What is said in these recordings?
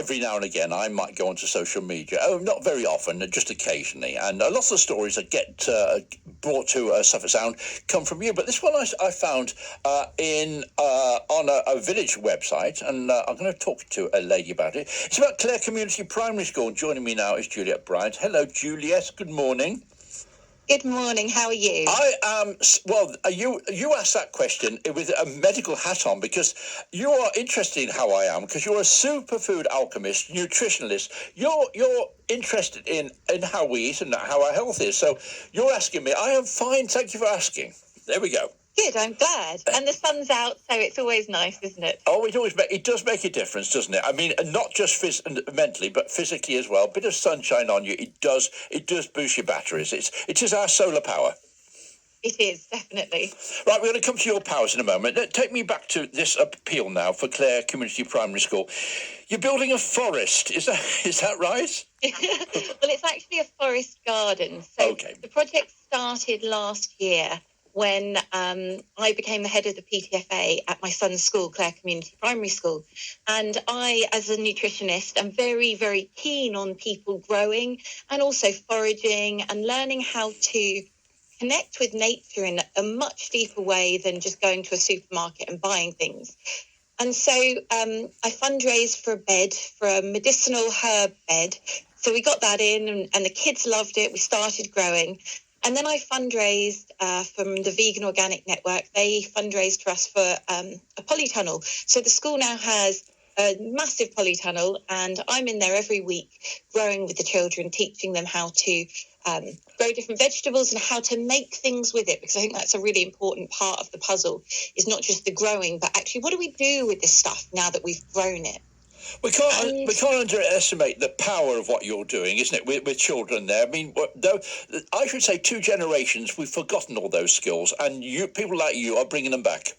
every now and again I might go onto social media. Oh, not very often, just occasionally. And lots of the stories that get brought to Suffolk Sound come from you. But this one I found on a village website, and I'm going to talk to a lady about it. It's about Clare Community Primary School. And joining me now is Juliette Bryant. Hello, Juliette. Good morning. Good morning. How are you? I am, well, you asked that question with a medical hat on because you are interested in how I am because you're a superfood alchemist, nutritionalist. You're interested in how we eat and how our health is. So you're asking me. I am fine. Thank you for asking. There we go. Good, I'm glad. And the sun's out, so it's always nice, isn't it? Oh, it does make a difference, doesn't it? I mean, not just mentally, but physically as well. A bit of sunshine on you, it does boost your batteries. It is our solar power. It is, definitely. Right, we're going to come to your powers in a moment. Take me back to this appeal now for Clare Community Primary School. You're building a forest, is that right? Well, it's actually a forest garden. So okay. The project started last year when I became the head of the PTFA at my son's school, Clare Community Primary School. And I, as a nutritionist, am very, very keen on people growing and also foraging and learning how to connect with nature in a much deeper way than just going to a supermarket and buying things. And so I fundraised for a bed, for a medicinal herb bed. So we got that in and the kids loved it. We started growing. And then I fundraised from the Vegan Organic Network. They fundraised for us for a polytunnel. So the school now has a massive polytunnel, and I'm in there every week growing with the children, teaching them how to grow different vegetables and how to make things with it, because I think that's a really important part of the puzzle, is not just the growing, but actually what do we do with this stuff now that we've grown it? We can't underestimate the power of what you're doing, isn't it, with children there? I mean, though I should say 2 generations, we've forgotten all those skills, and people like you are bringing them back.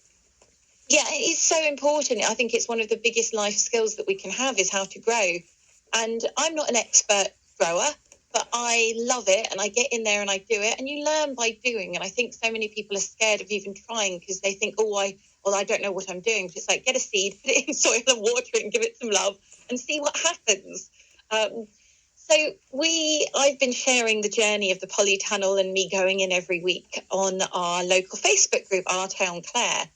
Yeah, it's so important. I think it's one of the biggest life skills that we can have is how to grow. And I'm not an expert grower, but I love it, and I get in there and I do it, and you learn by doing. And I think so many people are scared of even trying because they think, I don't know what I'm doing. But it's like, get a seed, put it in soil and water it and give it some love and see what happens. I've been sharing the journey of the polytunnel and me going in every week on our local Facebook group, Our Town Clare.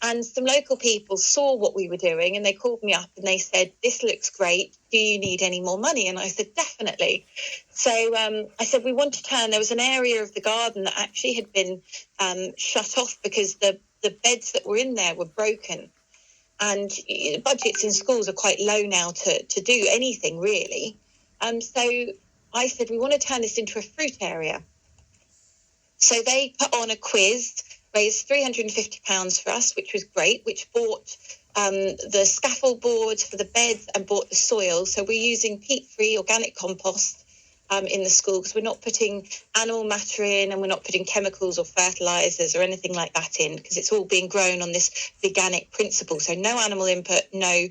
And some local people saw what we were doing and they called me up and they said, this looks great. Do you need any more money? And I said, definitely. So I said, we want to there was an area of the garden that actually had been shut off because the beds that were in there were broken. And budgets in schools are quite low now to do anything really. So I said, we want to turn this into a fruit area. So they put on a quiz, raised £350 for us, which was great, which bought the scaffold boards for the beds and bought the soil. So we're using peat-free organic compost in the school because we're not putting animal matter in and we're not putting chemicals or fertilisers or anything like that in because it's all being grown on this veganic principle. So no animal input, no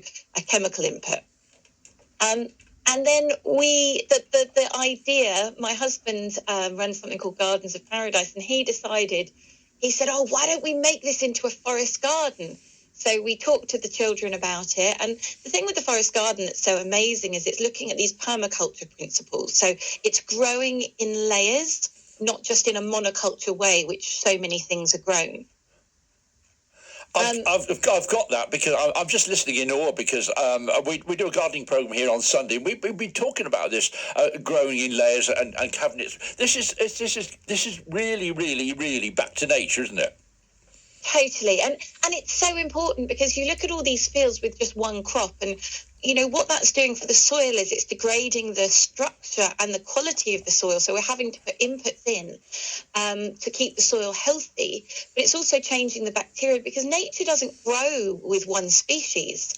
chemical input. And then the idea, my husband runs something called Gardens of Paradise, and he said, why don't we make this into a forest garden? So we talked to the children about it. And the thing with the forest garden that's so amazing is it's looking at these permaculture principles. So it's growing in layers, not just in a monoculture way, which so many things are grown. I've got that because I'm just listening in awe because we do a gardening program here on Sunday. We've been talking about this growing in layers and cabinets. This is really, really, really back to nature, isn't it? Totally, and it's so important because you look at all these fields with just one crop, and you know what that's doing for the soil is it's degrading the structure and the quality of the soil. So we're having to put inputs in to keep the soil healthy, but it's also changing the bacteria because nature doesn't grow with one species.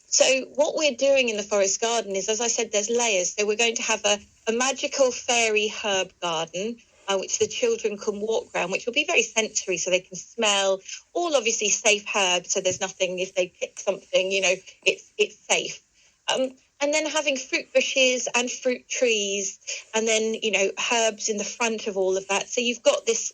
So what we're doing in the forest garden is, as I said, there's layers. So we're going to have a magical fairy herb garden, which the children can walk around, which will be very sensory, so they can smell all obviously safe herbs. So there's nothing, if they pick something, it's safe. And then having fruit bushes and fruit trees, and then herbs in the front of all of that. So you've got this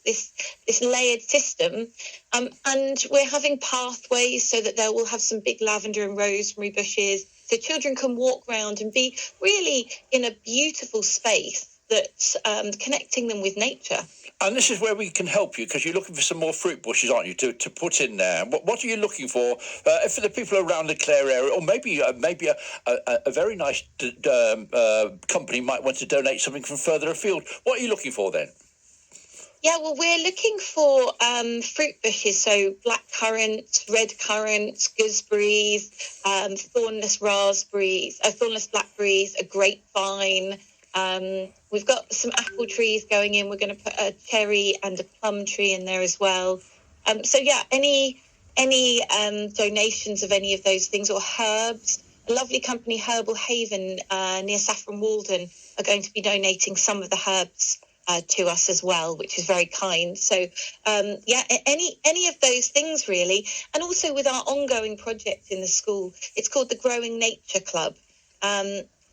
layered system, and we're having pathways so that they will have some big lavender and rosemary bushes. So children can walk around and be really in a beautiful space that's connecting them with nature. And this is where we can help you, because you're looking for some more fruit bushes, aren't you, to put in there? What are you looking for for the people around the Clare area, or maybe a very nice company might want to donate something from further afield? What are you looking for then? Yeah, well, we're looking for fruit bushes, so black currants, red currants, gooseberries, thornless raspberries, thornless blackberries, a grapevine. We've got some apple trees going in. We're going to put a cherry and a plum tree in there as well. So yeah, any donations of any of those things, or herbs. A lovely company, Herbal Haven, near Saffron Walden, are going to be donating some of the herbs to us as well, which is very kind. So yeah, any of those things really. And also with our ongoing project in the school, it's called the Growing Nature Club.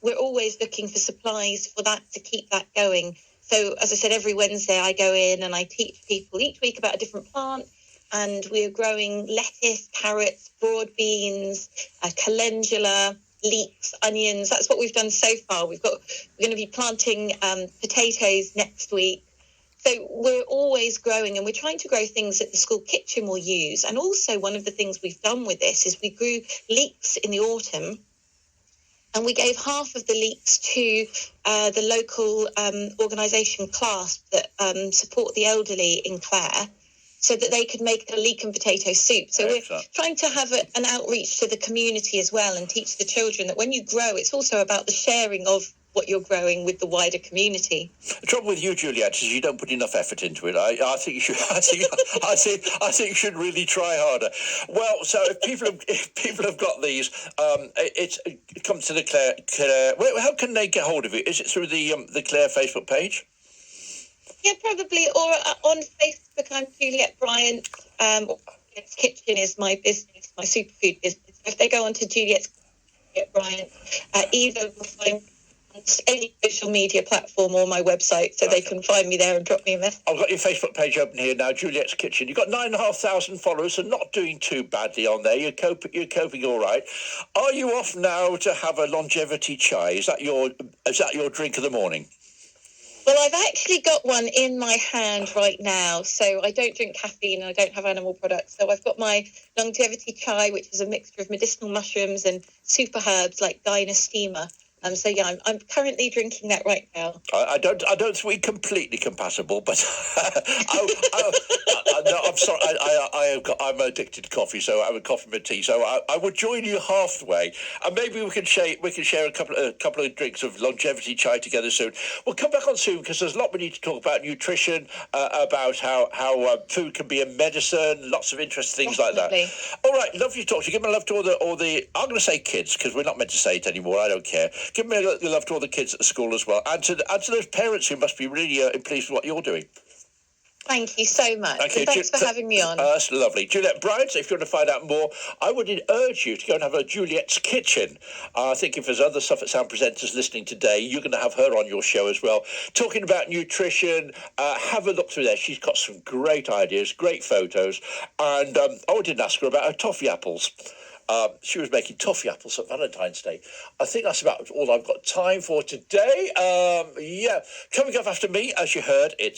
We're always looking for supplies for that, to keep that going. So as I said, every Wednesday I go in and I teach people each week about a different plant. And we're growing lettuce, carrots, broad beans, calendula, leeks, onions. That's what we've done so far. We're going to be planting potatoes next week. So we're always growing, and we're trying to grow things that the school kitchen will use. And also one of the things we've done with this is we grew leeks in the autumn, and we gave half of the leeks to the local organisation CLASP that support the elderly in Clare, so that they could make a leek and potato soup. So we're trying to have an outreach to the community as well, and teach the children that when you grow, it's also about the sharing of what you're growing with the wider community. The trouble with you, Juliette, is you don't put enough effort into it. I think you should. I think you should really try harder. Well, so if people have got these, it comes to the Clare. How can they get hold of it? Is it through the Clare Facebook page? Yeah, probably, or on Facebook, I'm Juliette Bryant. Juliette's Kitchen is my business, my superfood business. If they go on to Juliette Bryant, either will find on any social media platform or my website, so they can find me there and drop me a message. I've got your Facebook page open here now, Juliette's Kitchen. You've got 9,500 followers, and not doing too badly on there. You're coping all right. Are you off now to have a longevity chai? Is that your drink of the morning? Well, I've actually got one in my hand right now. So I don't drink caffeine and I don't have animal products. So I've got my longevity chai, which is a mixture of medicinal mushrooms and super herbs like Dynastima. So yeah, I'm currently drinking that right now. I don't think we're completely compatible, but no, I'm sorry. I'm addicted to coffee, so I'm a coffee and tea. So I would join you halfway, and maybe we can share a couple of drinks of longevity chai together soon. We'll come back on soon, because there's a lot we need to talk about: nutrition, about how food can be a medicine, lots of interesting things like that. All right, lovely to talk to you. Give my love to all the I'm going to say kids, because we're not meant to say it anymore. I don't care. Give me a love to all the kids at the school as well, and to those parents who must be really pleased with what you're doing. Thank you so much. Thanks for having me on. That's lovely. Juliette Bryant, if you want to find out more, I would urge you to go and have a Juliette's Kitchen. I think if there's other Suffolk Sound presenters listening today, you're going to have her on your show as well. Talking about nutrition, have a look through there. She's got some great ideas, great photos. And I didn't ask her about her toffee apples. She was making toffee apples at Valentine's Day. I think that's about all I've got time for today. Coming up after me, as you heard, it's